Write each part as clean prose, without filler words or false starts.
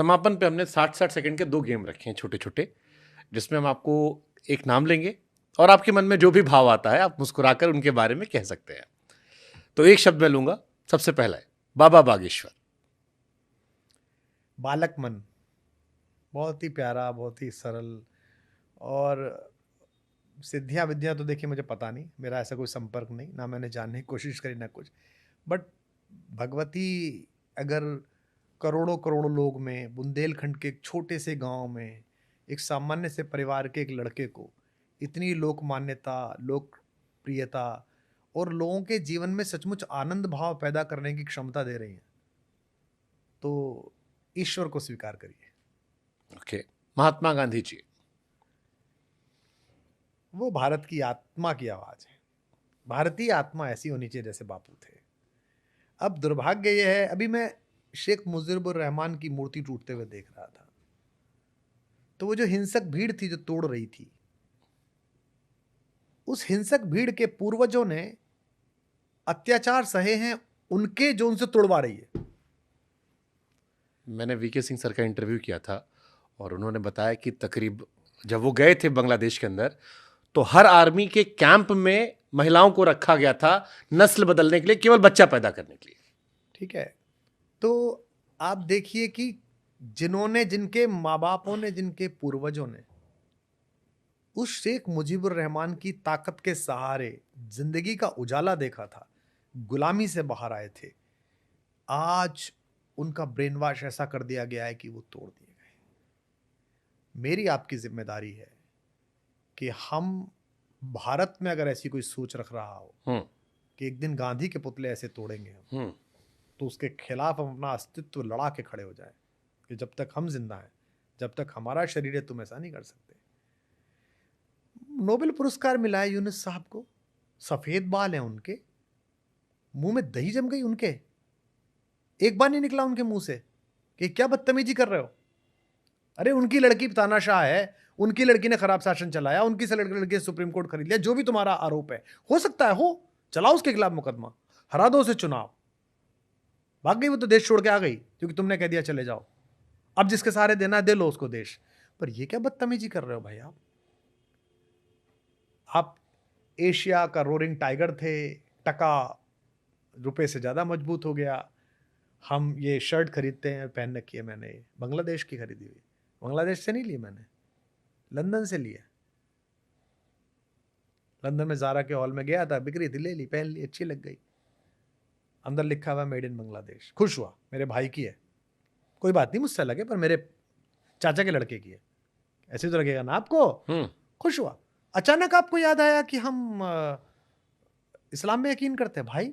समापन पे हमने 60-60 सेकंड के 2 गेम रखे हैं छोटे छोटे, जिसमें हम आपको एक नाम लेंगे और आपके मन में जो भी भाव आता है आप मुस्कुराकर उनके बारे में कह सकते हैं। तो एक शब्द मैं लूंगा। सबसे पहला है बाबा बागेश्वर। बालक मन, बहुत ही प्यारा, बहुत ही सरल। और सिद्धियां विद्या तो देखिए मुझे पता नहीं, मेरा ऐसा कोई संपर्क नहीं, ना मैंने जानने की कोशिश करी ना कुछ। बट भगवती अगर करोड़ों करोड़ों लोग में, बुंदेलखंड के एक छोटे से गांव में एक सामान्य से परिवार के एक लड़के को इतनी लोक मान्यता, लोकप्रियता और लोगों के जीवन में सचमुच आनंद भाव पैदा करने की क्षमता दे रही हैं, तो ईश्वर को स्वीकार करिए। ओके। महात्मा गांधी जी। वो भारत की आत्मा की आवाज है। भारतीय आत्मा ऐसी होनी चाहिए जैसे बापू थे। अब दुर्भाग्य यह है, अभी मैं शेख मुजीबुर रहमान की मूर्ति टूटते हुए देख रहा था, तो वो जो हिंसक भीड़ थी जो तोड़ रही थी, उस हिंसक भीड़ के पूर्वजों ने अत्याचार सहे हैं उनके, जो उनसे तोड़वा रही है। मैंने वीके सिंह सर का इंटरव्यू किया था और उन्होंने बताया कि तकरीब जब वो गए थे बांग्लादेश के अंदर, तो हर आर्मी के कैंप में महिलाओं को रखा गया था नस्ल बदलने के लिए, केवल बच्चा पैदा करने के लिए। ठीक है, तो आप देखिए कि जिन्होंने, जिनके माँ बापों ने, जिनके पूर्वजों ने उस शेख मुजीबुर रहमान की ताकत के सहारे जिंदगी का उजाला देखा था, गुलामी से बाहर आए थे, आज उनका ब्रेन वॉश ऐसा कर दिया गया है कि वो तोड़ दिए गए। मेरी आपकी जिम्मेदारी है कि हम भारत में अगर ऐसी कोई सोच रख रहा हो कि एक दिन गांधी के पुतले ऐसे तोड़ेंगे हम, तो उसके खिलाफ हम अपना अस्तित्व लड़ा के खड़े हो जाए कि जब तक हम जिंदा हैं, जब तक हमारा शरीर है, तुम ऐसा नहीं कर सकते। नोबेल पुरस्कार मिला है यूनुस साहब को, सफेद बाल हैं उनके, मुंह में दही जम गई उनके, एक बार नहीं निकला उनके मुंह से कि क्या बदतमीजी कर रहे हो। अरे उनकी लड़की तानाशाह है, उनकी लड़की ने खराब शासन चलाया, उनकी से लड़की ने सुप्रीम कोर्ट खरीद लिया, जो भी तुम्हारा आरोप है, हो सकता है हो, चलाओ उसके खिलाफ मुकदमा, हरा दो उसे चुनाव। भाग गई वो तो, देश छोड़ के आ गई क्योंकि तुमने कह दिया चले जाओ, अब जिसके सहारे देना है दे लो उसको देश। पर ये क्या बदतमीजी कर रहे हो भाई आप एशिया का रोरिंग टाइगर थे, टका रुपए से ज्यादा मजबूत हो गया। हम ये शर्ट खरीदते हैं, पहन रखी है मैंने, बांग्लादेश की खरीदी हुई, बांग्लादेश से नहीं ली मैंने, लंदन से ली है। लंदन में ज़ारा के हॉल में गया था, बिक रही थी, ले ली, पहन ली, अच्छी लग गई, अंदर लिखा हुआ मेड इन बांग्लादेश, खुश हुआ, मेरे भाई की है, कोई बात नहीं मुझसे लगे, पर मेरे चाचा के लड़के की है, ऐसे तो लगेगा ना आपको। खुश हुआ। अचानक आपको याद आया कि हम इस्लाम में यकीन करते हैं भाई,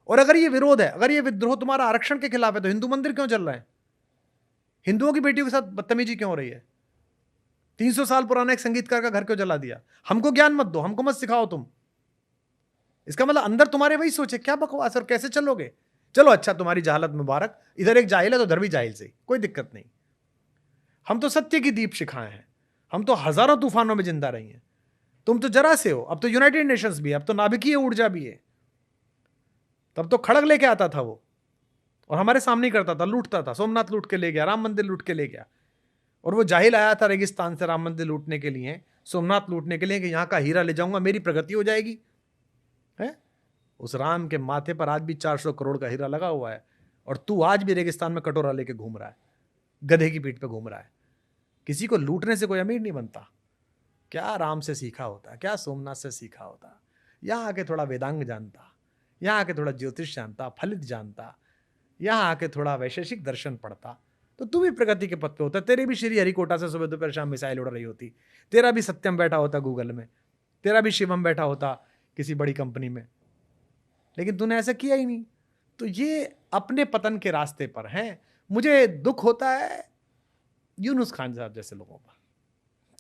और अगर ये विरोध है, अगर ये विद्रोह तुम्हारा आरक्षण के खिलाफ है, तो हिंदू मंदिर क्यों चल रहे हैं, हिंदुओं की बेटियों के साथ बदतमीजी क्यों हो रही है, 300 साल पुराना एक संगीतकार का घर क्यों जला दिया। हमको ज्ञान मत दो, हमको मत सिखाओ तुम, इसका मतलब अंदर तुम्हारे वही सोचे, क्या बकवास, और कैसे चलोगे। चलो अच्छा, तुम्हारी जहालत मुबारक, इधर एक जाहिल है तो उधर भी जाहिल से, कोई दिक्कत नहीं। हम तो सत्य की दीप शिखाएं हैं, हम तो हजारों तूफानों में जिंदा रही हैं, तुम तो जरा से हो। अब तो यूनाइटेड नेशंस भी है, अब तो नाभिकीय ऊर्जा भी है, तब तो खड़ग लेके आता था वो और हमारे सामने ही करता था, लूटता था, सोमनाथ लूट के ले गया, राम मंदिर लूट के ले गया, और वो जाहिल आया था रेगिस्तान से राम मंदिर लूटने के लिए, सोमनाथ लूटने के लिए, कि यहां का हीरा ले जाऊंगा, मेरी प्रगति हो जाएगी है। उस राम के माथे पर आज भी 400 करोड़ का हीरा लगा हुआ है, और तू आज भी रेगिस्तान में कटोरा लेके घूम रहा है, गधे की पीठ पे घूम रहा है। किसी को लूटने से कोई अमीर नहीं बनता। क्या राम से सीखा होता, क्या सोमनाथ से सीखा होता, यहाँ आके थोड़ा वेदांग जानता, यहाँ आके थोड़ा ज्योतिष जानता, फलित जानता, यहाँ आके थोड़ा वैशेषिक दर्शन पढ़ता, तो तू भी प्रगति के पथ पे होता। तेरी भी श्री हरिकोटा से सुबह दोपहर शाम मिसाइल उड़ रही होती, तेरा भी सत्यम बैठा होता गूगल में, तेरा भी शिवम बैठा होता किसी बड़ी कंपनी में, लेकिन तूने ऐसा किया ही नहीं। तो ये अपने पतन के रास्ते पर हैं। मुझे दुख होता है यूनुस खान साहब जैसे लोगों पर।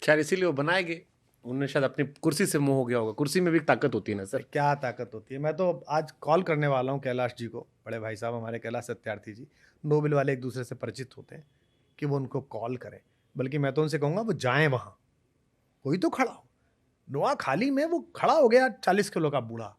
खैर इसीलिए वो बनाए गए, उन्हें शायद अपनी कुर्सी से मोह हो गया होगा। कुर्सी में भी ताकत होती है ना सर। क्या ताकत होती है। मैं तो आज कॉल करने वाला हूँ कैलाश जी को, बड़े भाई साहब हमारे कैलाश सत्यार्थी जी, नोबेल वाले एक दूसरे से परिचित होते हैं, कि वो उनको कॉल करें। बल्कि मैं तो उनसे कहूँगा वो जाएं वहाँ, कोई तो खड़ा हो, नुआ खाली में वो खड़ा हो गया 40 किलो का बूढ़ा,